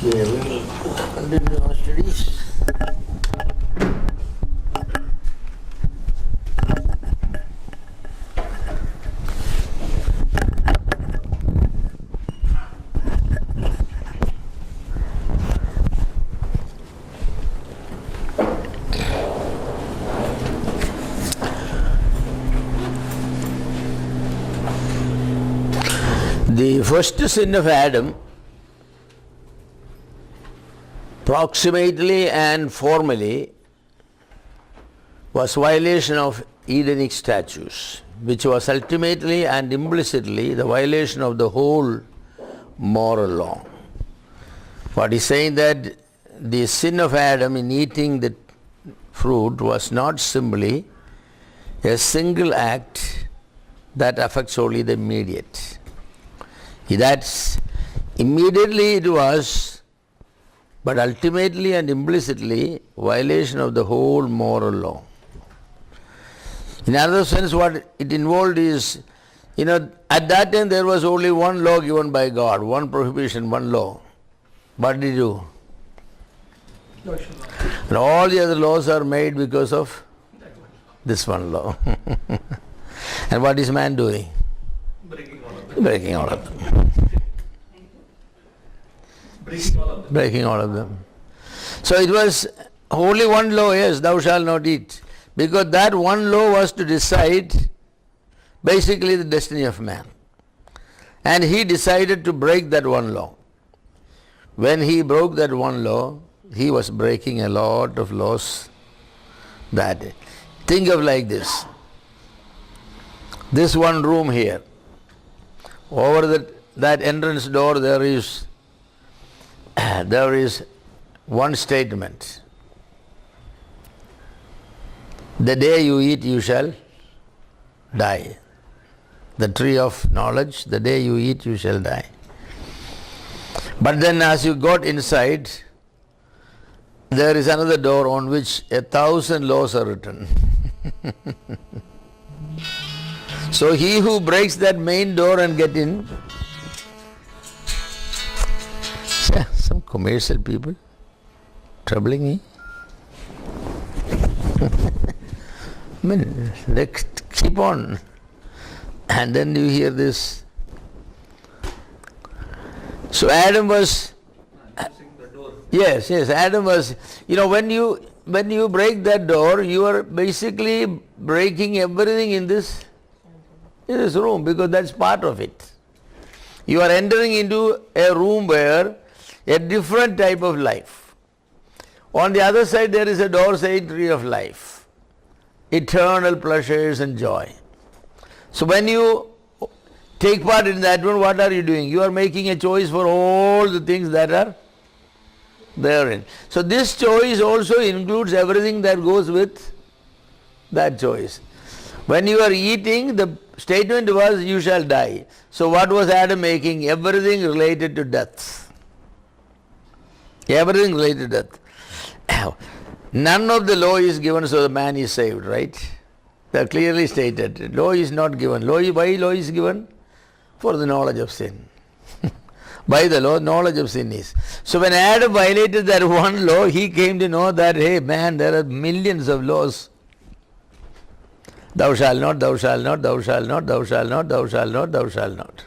Okay, we will continue our studies. The first sin of Adam, approximately and formally, was violation of Edenic statutes, which was ultimately and implicitly the violation of the whole moral law. What he's saying that the sin of Adam in eating the fruit was not simply a single act that affects only the immediate. That's immediately it was, but ultimately and implicitly violation of the whole moral law. In another sense, what it involved is, at that time there was only one law given by God, one prohibition, one law. What did he do? And all the other laws are made because of this one law. And what is man doing? Breaking all of them. Breaking all of them. So it was only one law, yes, thou shalt not eat. Because that one law was to decide basically the destiny of man. And he decided to break that one law. When he broke that one law, he was breaking a lot of laws that day. Think of like this. This one room here. Over that entrance door there is one statement. The day you eat you shall die. The tree of knowledge, the day you eat you shall die. But then as you got inside, there is another door on which 1,000 laws are written. So he who breaks that main door and get in, some commercial people troubling me. I mean, they keep on. And then you hear this. So Adam was, yes, Adam was, when you break that door, you are basically breaking everything in this room, because that's part of it. You are entering into a room where a different type of life. On the other side there is a door saying tree of life, eternal pleasures and joy. So when you take part in that one, what are you doing? You are making a choice for all the things that are therein. So this choice also includes everything that goes with that choice. When you are eating, the statement was you shall die. So what was Adam making? Everything related to death. Everything related to death. None of the law is given so the man is saved, right? They are clearly stated. Law is not given. Why law is given? For the knowledge of sin. By the law, knowledge of sin is. So when Adam violated that one law, he came to know that, hey man, there are millions of laws. Thou shalt not, thou shalt not, thou shalt not, thou shalt not, thou shalt not, thou shalt not.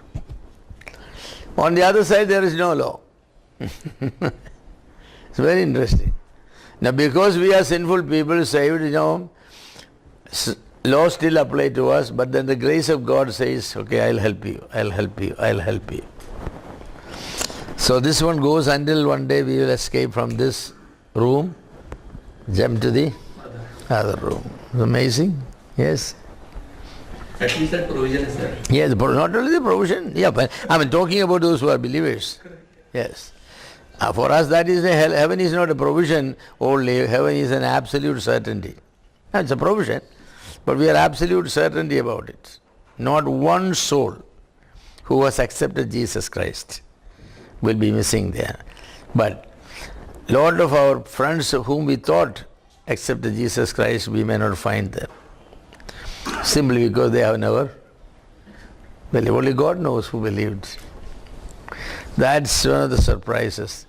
On the other side, there is no law. It's very interesting. Now, because we are sinful people saved, law still apply to us, but then the grace of God says, okay, I'll help you, I'll help you, I'll help you. So this one goes until one day we will escape from this room, jump to the other room. It's amazing. Yes. At least that provision is there. Yes, not only the provision. Yeah, but I'm talking about those who are believers. Correct. Yes. For us, that is heaven is not a provision only. Heaven is an absolute certainty. It's a provision, but we are absolute certainty about it. Not one soul who has accepted Jesus Christ will be missing there. But lot of our friends whom we thought accepted Jesus Christ, we may not find them. Simply because they have never believed. Only God knows who believed. That's one of the surprises.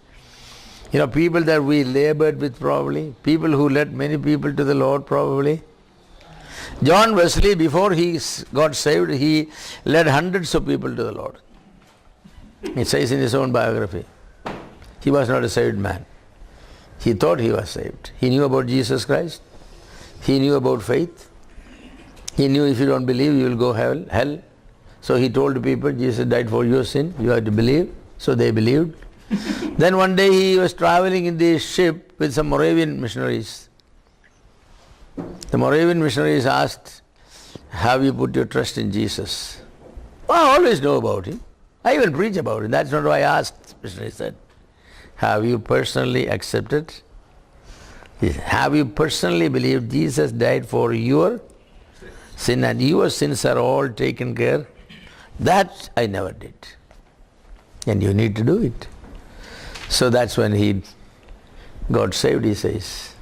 You know, people that we labored with probably, people who led many people to the Lord probably. John Wesley, before he got saved, he led hundreds of people to the Lord. It says in his own biography. He was not a saved man. He thought he was saved. He knew about Jesus Christ. He knew about faith. He knew if you don't believe, you will go hell. So he told people, Jesus died for your sin. You have to believe. So they believed. Then one day he was traveling in the ship with some Moravian missionaries. The Moravian missionaries asked, have you put your trust in Jesus? Well, I always know about him. I even preach about him. That's not why I asked, missionary said. Have you personally accepted? Have you personally believed Jesus died for your sin and your sins are all taken care? That I never did. And you need to do it. So that's when he got saved, he says.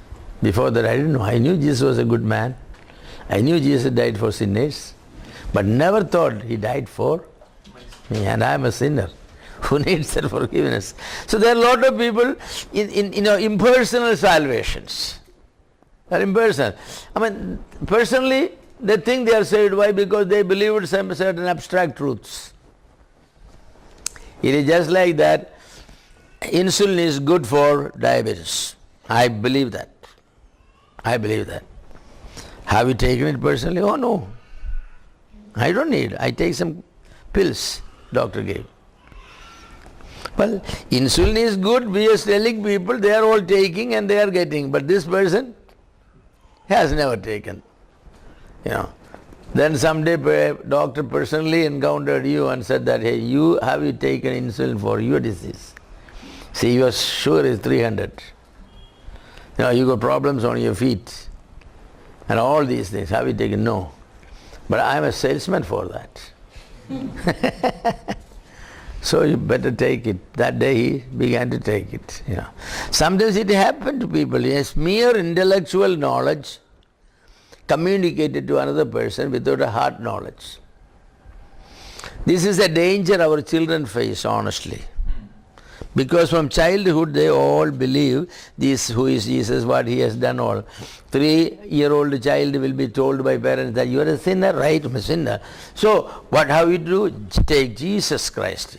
Before that I didn't know. I knew Jesus was a good man. I knew Jesus died for sinners. But never thought he died for me. And I am a sinner who needs that forgiveness. So there are a lot of people in impersonal salvations. They are impersonal. I mean, personally, they think they are saved. Why? Because they believed some certain abstract truths. It is just like that. Insulin is good for diabetes. I believe that. I believe that. Have you taken it personally? Oh no. I don't need. I take some pills doctor gave. Well, insulin is good. We are telling people they are all taking and they are getting. But this person has never taken. You know. Then someday a doctor personally encountered you and said that, hey, have you taken insulin for your disease? See, your sugar is 300. You know, you got problems on your feet. And all these things. Have you taken? No. But I am a salesman for that. So you better take it. That day he began to take it. You know. Sometimes it happened to people. Yes, mere intellectual knowledge communicated to another person without a heart knowledge. This is a danger our children face, honestly. Because from childhood they all believe this, who is Jesus, what he has done all. 3-year-old child will be told by parents that you are a sinner, right? I'm a sinner. So what have you to do? Take Jesus Christ.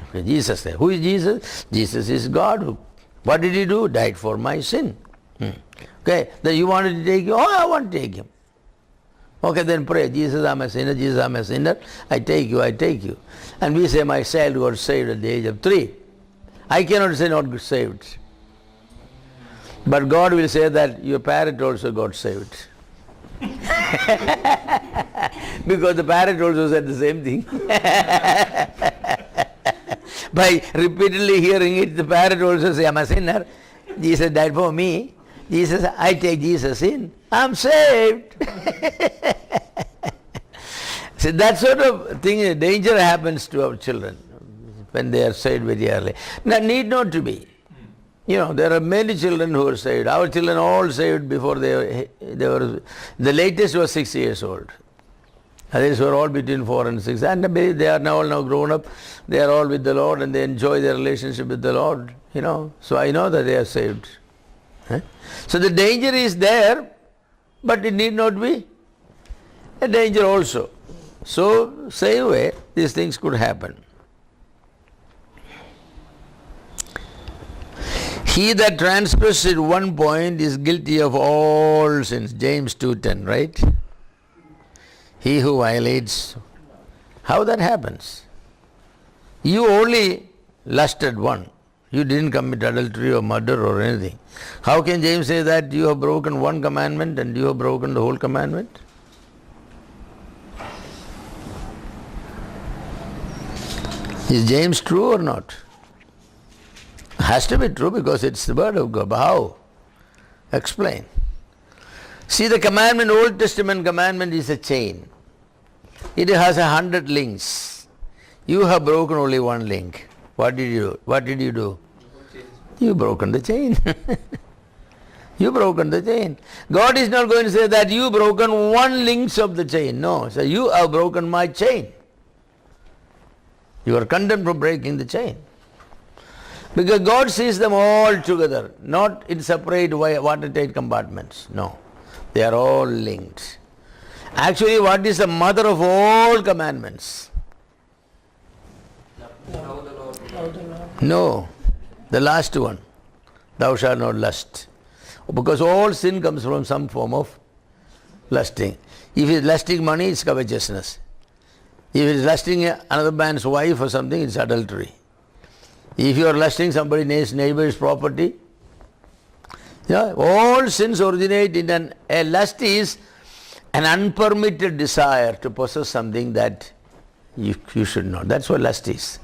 Okay, Jesus. Who is Jesus? Jesus is God. What did he do? Died for my sin. Okay, then you wanted to take him? Oh, I want to take him. Okay, then pray, Jesus, I'm a sinner, Jesus, I'm a sinner. I take you, I take you. And we say, my child got saved at the age of 3. I cannot say not saved. But God will say that your parent also got saved. Because the parent also said the same thing. By repeatedly hearing it, the parent also say, I'm a sinner. Jesus died for me. Jesus, I take Jesus in. I'm saved. See, that sort of thing, danger happens to our children when they are saved very early. Now, need not to be. You know, there are many children who are saved. Our children all saved before they were, the latest was 6 years old. Others were all between 4 and 6. And they are now grown up. They are all with the Lord and they enjoy their relationship with the Lord. You know, so I know that they are saved. So the danger is there, but it need not be a danger also. So, same way, these things could happen. He that transgresses one point is guilty of all sins. James 2:10, right? He who violates, how that happens? You only lusted one. You didn't commit adultery or murder or anything. How can James say that you have broken one commandment and you have broken the whole commandment? Is James true or not? Has to be true because it's the word of God. But how? Explain. See, the commandment, Old Testament commandment is a chain. It has 100 links. You have broken only one link. What did you do? What did you do? You broken the chain. You broken the chain. God is not going to say that you broken one link of the chain. No, so you have broken my chain. You are condemned for breaking the chain. Because God sees them all together, not in separate watertight compartments. No, they are all linked. Actually, what is the mother of all commandments? No, the last one. Thou shalt not lust. Because all sin comes from some form of lusting. If it is lusting money, it's covetousness. If it is lusting another man's wife or something, it's adultery. If you are lusting somebody's neighbor's property, all sins originate in a lust is an unpermitted desire to possess something that you should not. That's what lust is.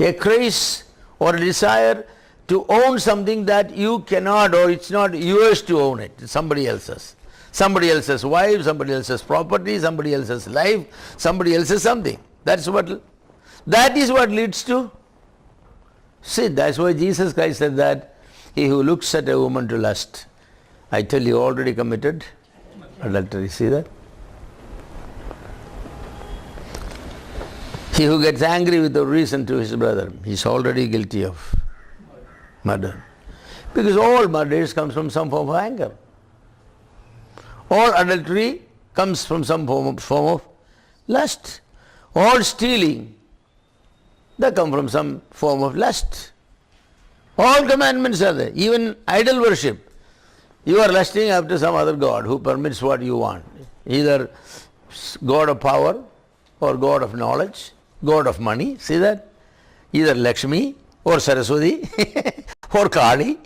A craze or a desire to own something that you cannot, or it's not yours to own it, it's somebody else's. Somebody else's wife, somebody else's property, somebody else's life, somebody else's something. That is what leads to sin. That's why Jesus Christ said that he who looks at a woman to lust, I tell you, already committed adultery. See that? He who gets angry without reason to his brother, he is already guilty of murder. Because all murders comes from some form of anger. All adultery comes from some form of lust. All stealing, they come from some form of lust. All commandments are there. Even idol worship. You are lusting after some other god who permits what you want. Either god of power or god of knowledge, god of money. See that? Either Lakshmi or Saraswati or Kali.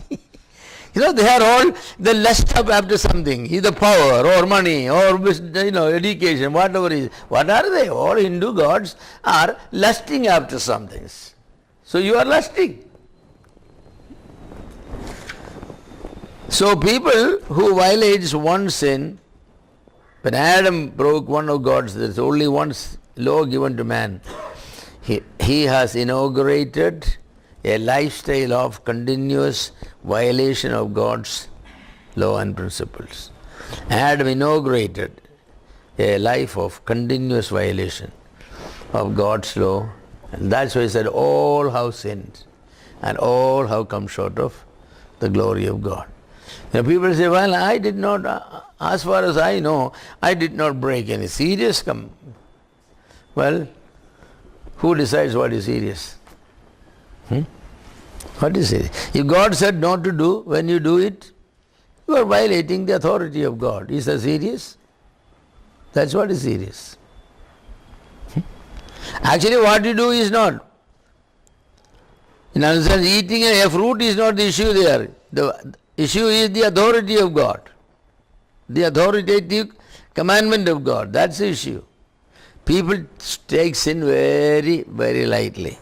They are all the lust up after something, either power or money or education, whatever it is. What are they? All Hindu gods are lusting after some things. So you are lusting. So people who violates one sin, when Adam broke one of God's, there is only one law given to man. He has inaugurated a lifestyle of continuous violation of God's law and principles. Adam inaugurated a life of continuous violation of God's law, and that's why he said all have sinned and all have come short of the glory of God. People say, well, I did not, as far as I know, I did not break any serious Well, who decides what is serious? What is it? If God said not to do, when you do it, you are violating the authority of God. Is that serious? That's what is serious. Actually, what you do is not. In other words, eating a fruit is not the issue there. The issue is the authority of God. The authoritative commandment of God. That's the issue. People take sin very, very lightly.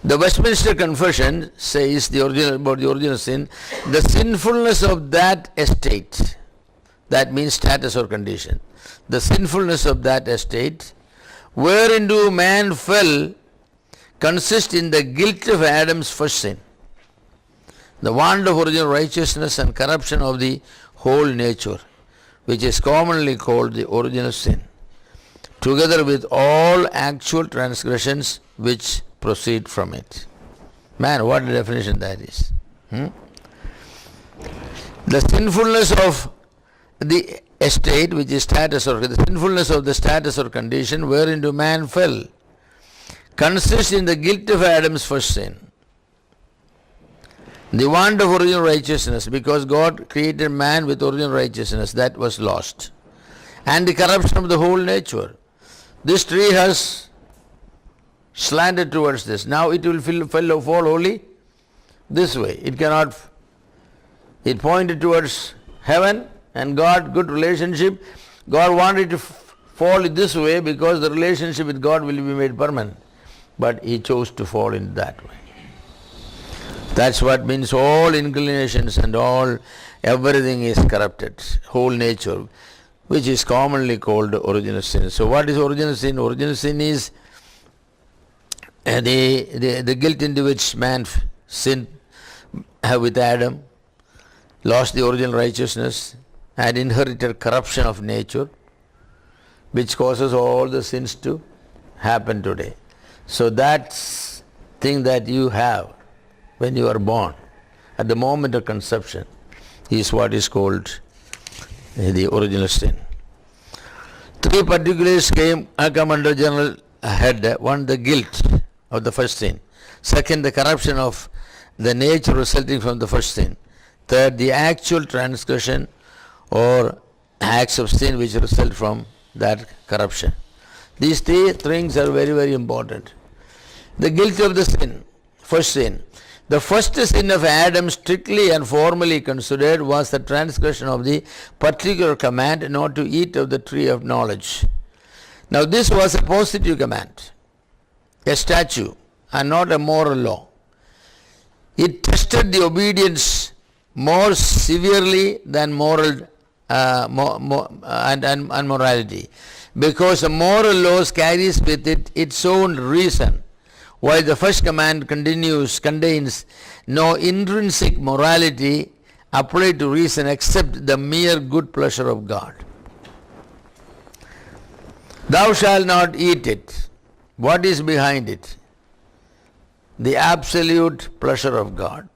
The Westminster Confession says about the original sin, the sinfulness of that estate, that means status or condition, the sinfulness of that estate, whereinto man fell, consists in the guilt of Adam's first sin, the want of original righteousness and corruption of the whole nature, which is commonly called the original sin, together with all actual transgressions which proceed from it. Man, what a definition that is. The sinfulness of the estate, which is status, or the sinfulness of the status or condition whereinto man fell, consists in the guilt of Adam's first sin. The want of original righteousness, because God created man with original righteousness, that was lost. And the corruption of the whole nature. This tree has slanted towards this. Now it will fall only this way. It cannot. It pointed towards heaven and God, good relationship. God wanted to fall this way because the relationship with God will be made permanent. But he chose to fall in that way. That's what means all inclinations and everything is corrupted. Whole nature, which is commonly called original sin. So what is original sin? Original sin is the guilt into which man sinned with Adam, lost the original righteousness, and inherited corruption of nature, which causes all the sins to happen today. So that thing that you have, when you are born, at the moment of conception, is what is called the original sin. Three particulars come under general head. One, the guilt of the first sin. Second, the corruption of the nature resulting from the first sin. Third, the actual transgression or acts of sin which result from that corruption. These three things are very, very important. The guilt of the sin, first sin. The first sin of Adam, strictly and formally considered, was the transgression of the particular command not to eat of the tree of knowledge. Now this was a positive command, a statute, and not a moral law. It tested the obedience more severely than moral and morality, because the moral laws carries with it its own reason, while the first command contains no intrinsic morality applied to reason except the mere good pleasure of God. Thou shalt not eat it. What is behind it? The absolute pleasure of God.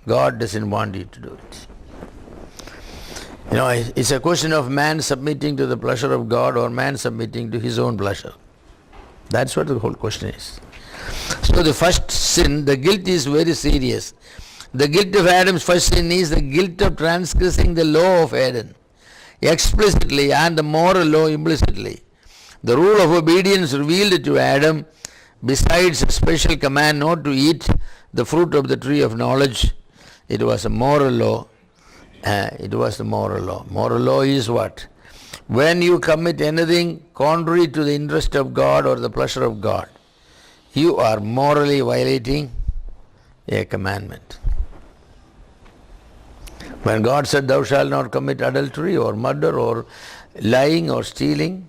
God doesn't want you to do it. You know, it's a question of man submitting to the pleasure of God or man submitting to his own pleasure. That's what the whole question is. So the first sin, the guilt is very serious. The guilt of Adam's first sin is the guilt of transgressing the law of Adam, explicitly, and the moral law implicitly. The rule of obedience revealed to Adam, besides a special command not to eat the fruit of the tree of knowledge, it was a moral law. It was the moral law. Moral law is what? When you commit anything contrary to the interest of God or the pleasure of God, you are morally violating a commandment. When God said, thou shalt not commit adultery or murder or lying or stealing,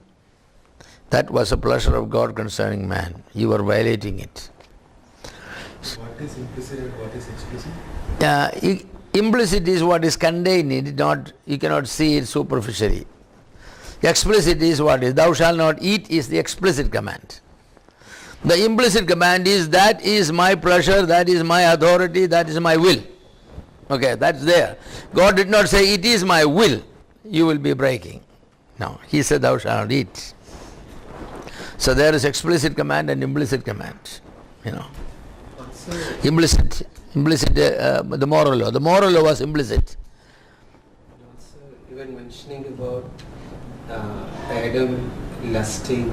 that was a pleasure of God concerning man. You are violating it. What is implicit and what is explicit? Implicit is what is contained in it, you cannot see it superficially. Explicit is what is. Thou shalt not eat is the explicit command. The implicit command is, that is my pleasure, that is my authority, that is my will. Okay, that's there. God did not say, it is my will, you will be breaking. No, he said, thou shalt not eat. So there is explicit command and implicit command. You know, implicit, the moral law. The moral law was implicit. Also, even mentioning about Adam lusting,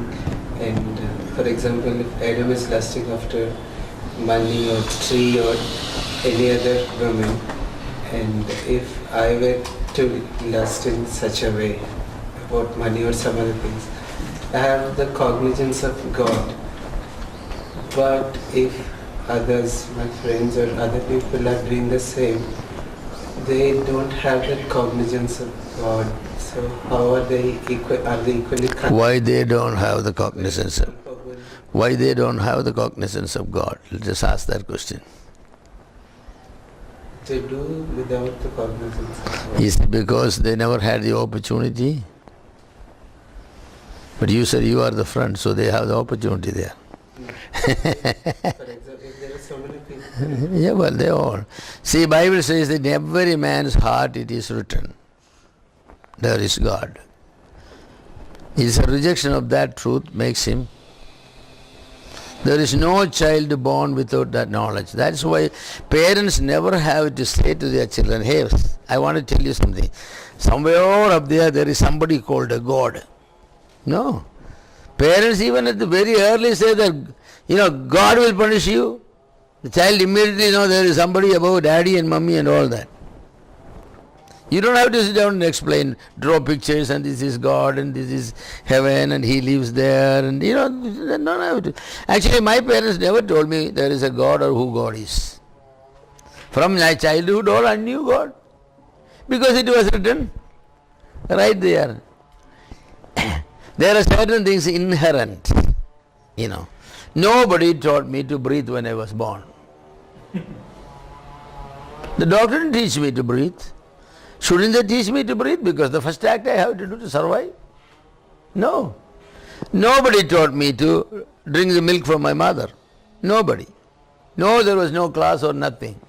and for example, if Adam is lusting after money or tree or any other woman, and if I were to lust in such a way about money or some other things, I have the cognizance of God. But if others, my friends or other people are doing the same, they don't have that cognizance of God. So how are they equally Why they don't have the cognizance of Why they don't have the cognizance of God? Let's just ask that question. They do without the cognizance of God. Is it because they never had the opportunity? But you said you are the front, so they have the opportunity there. For example, if there are so many people. Yeah, well, they all. See, Bible says that in every man's heart it is written, there is God. His rejection of that truth makes him. There is no child born without that knowledge. That's why parents never have to say to their children, hey, I want to tell you something. Somewhere up there is somebody called a God. No. Parents even at the very early say that, God will punish you. The child immediately knows there is somebody above daddy and mummy and all that. You don't have to sit down and explain, draw pictures, and this is God and this is heaven and he lives there, and don't have to. Actually, my parents never told me there is a God or who God is. From my childhood all I knew God, because it was written right there. There are certain things inherent, Nobody taught me to breathe when I was born. The doctor didn't teach me to breathe. Shouldn't they teach me to breathe? Because the first act I have to do to survive? No. Nobody taught me to drink the milk from my mother. Nobody. No, there was no class or nothing.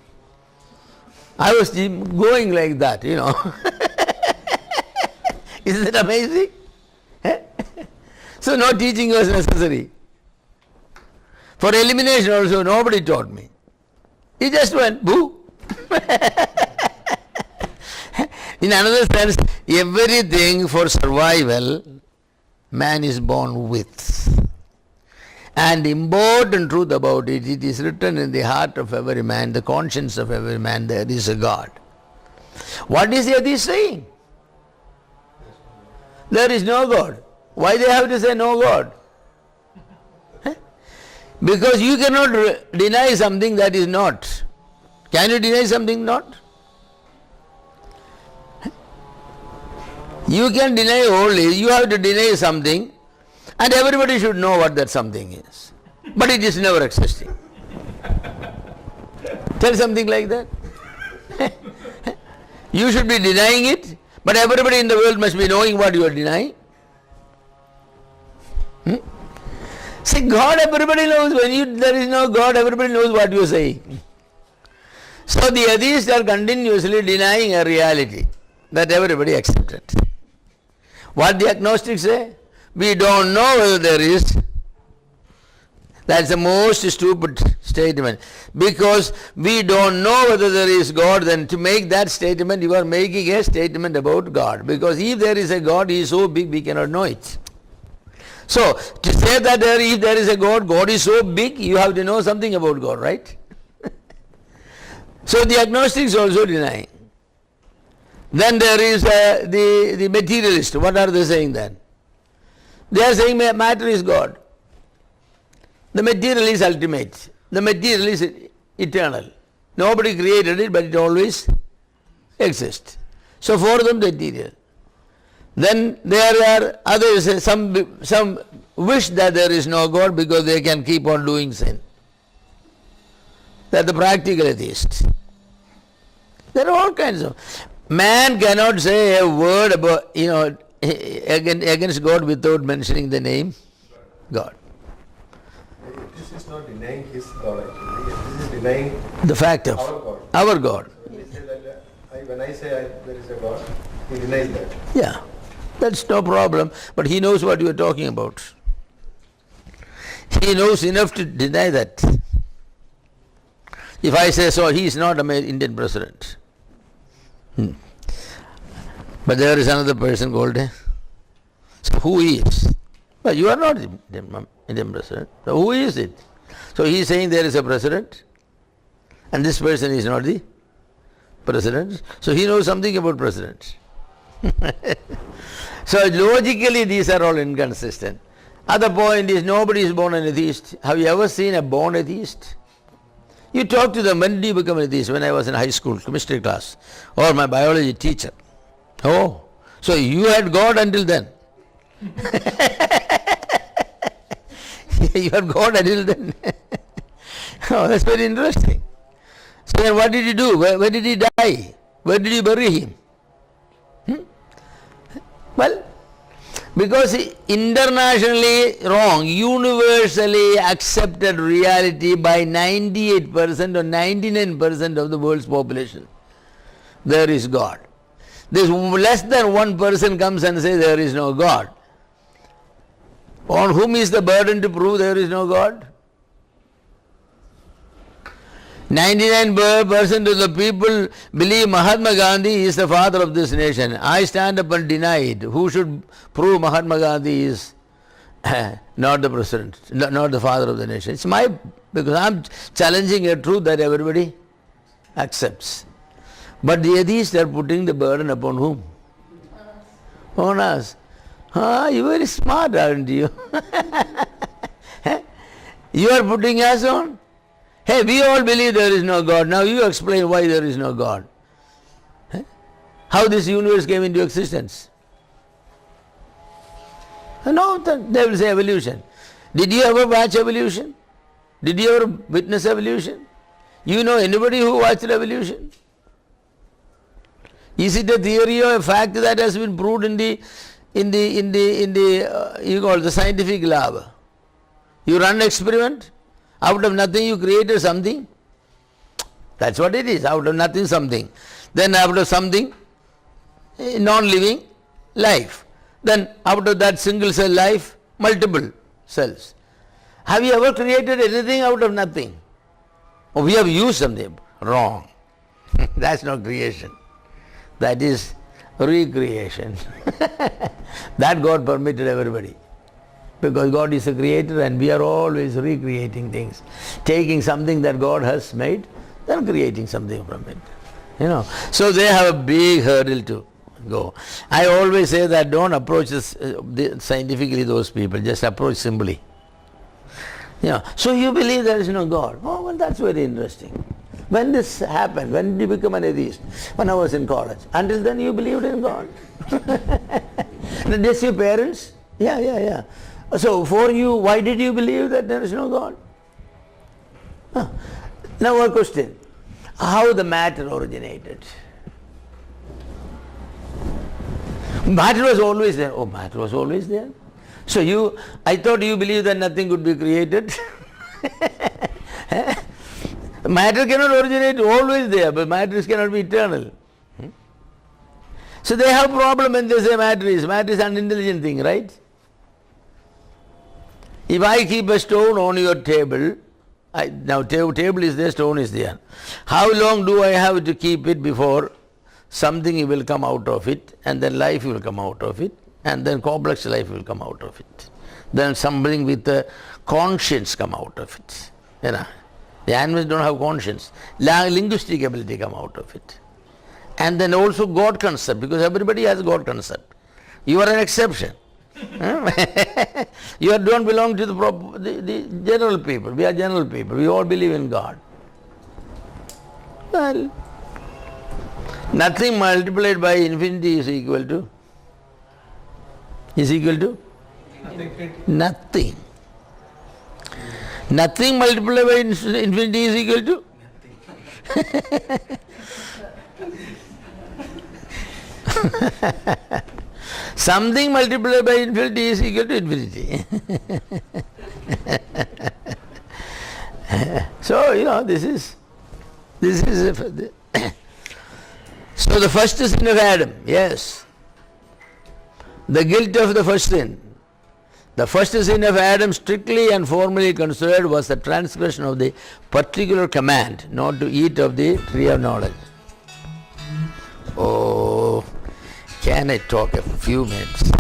I was going like that, Isn't it amazing? So no teaching was necessary. For elimination also, nobody taught me. He just went, boo. In another sense, everything for survival, man is born with. And important truth about it, it is written in the heart of every man, the conscience of every man, there is a God. What is the atheist saying? There is no God. Why they have to say no God? Because you cannot deny something that is not. Can you deny something not? You can deny only, you have to deny something, and everybody should know what that something is. But it is never existing. Tell something like that. You should be denying it, but everybody in the world must be knowing what you are denying. See, God, everybody knows. When there is no God, everybody knows what you are saying. So the atheists are continuously denying a reality that everybody accepted. What the agnostics say? We don't know whether there is. That's the most stupid statement. Because we don't know whether there is God, then to make that statement, you are making a statement about God. Because if there is a God, He is so big, we cannot know it. So, to say that if there is a God, God is so big, you have to know something about God, right? So the agnostics also denying. Then there is the materialist. What are they saying then? They are saying matter is God. The material is ultimate. The material is eternal. Nobody created it, but it always exists. So for them, material. Then there are others, some wish that there is no God because they can keep on doing sin. They are the practical atheists. There are all kinds of. Man cannot say a word about, against God without mentioning the name God. This is not denying his God actually. This is denying the fact of our God. Our God. So they say that when I say there is a God, he denies that. Yeah, that's no problem. But he knows what you are talking about. He knows enough to deny that. If I say so, he is not an Indian president. But there is another person called. So who is? Well, you are not Indian president. So who is it? So he is saying there is a president, and this person is not the president. So he knows something about presidents. So logically these are all inconsistent. Other point is nobody is born an atheist. Have you ever seen a born atheist? You talk to them, when did you become an atheist? When I was in high school, chemistry class, or my biology teacher. Oh, so you had God until then. You had God until then. Oh, that's very interesting. So then what did he do? Where did he die? Where did you bury him? Well, because internationally wrong, universally accepted reality by 98% or 99% of the world's population. There is God. This less than 1% comes and says there is no God. On whom is the burden to prove there is no God? 99% of the people believe Mahatma Gandhi is the father of this nation. I stand up and deny it. Who should prove Mahatma Gandhi is not the president, not the father of the nation? It's because I'm challenging a truth that everybody accepts. But the atheists are putting the burden upon whom? On us. You're very smart, aren't you? You are putting us on? Hey, we all believe there is no God. Now you explain why there is no God. How this universe came into existence. No, they will say evolution. Did you ever watch evolution? Did you ever witness evolution? You know anybody who watched evolution? Is it a theory or a fact that has been proved in the you call the scientific lab? You run an experiment Out of nothing you created something. That's what it is. Out of nothing something. Then out of something, non-living, life. Then out of that single cell life, multiple cells. Have you ever created anything out of nothing? Oh, we have used something. Wrong. That's not creation. That is recreation. That God permitted everybody. Because God is a creator and we are always recreating things. Taking something that God has made, then creating something from it. You know. So they have a big hurdle to go. I always say that don't approach this, scientifically those people, just approach simply. You know. So you believe there is no God. Oh, well, that's very interesting. When this happened, when did you become an atheist? When I was in college. Until then you believed in God. Just your parents? Yeah. So for you, why did you believe that there is no God? Now a question. How the matter originated? Matter was always there. Oh, matter was always there. So I thought you believed that nothing could be created. Matter cannot originate, always there, but matter cannot be eternal. So they have problem when they say matter is an intelligent thing, right? If I keep a stone on your table, now table is there, stone is there. How long do I have to keep it before something will come out of it, and then life will come out of it, and then complex life will come out of it. Then something with a conscience come out of it. You know, the animals don't have conscience. Linguistic ability come out of it. And then also God concept, because everybody has God concept. You are an exception. You don't belong to the general people. We are general people. We all believe in God. Well, nothing multiplied by infinity is equal to? Nothing. Nothing multiplied by infinity is equal to? Something multiplied by infinity is equal to infinity. So, this is so the first sin of Adam, yes. The guilt of the first sin. The first sin of Adam, strictly and formally considered, was the transgression of the particular command not to eat of the tree of knowledge. Oh, can I talk a few minutes?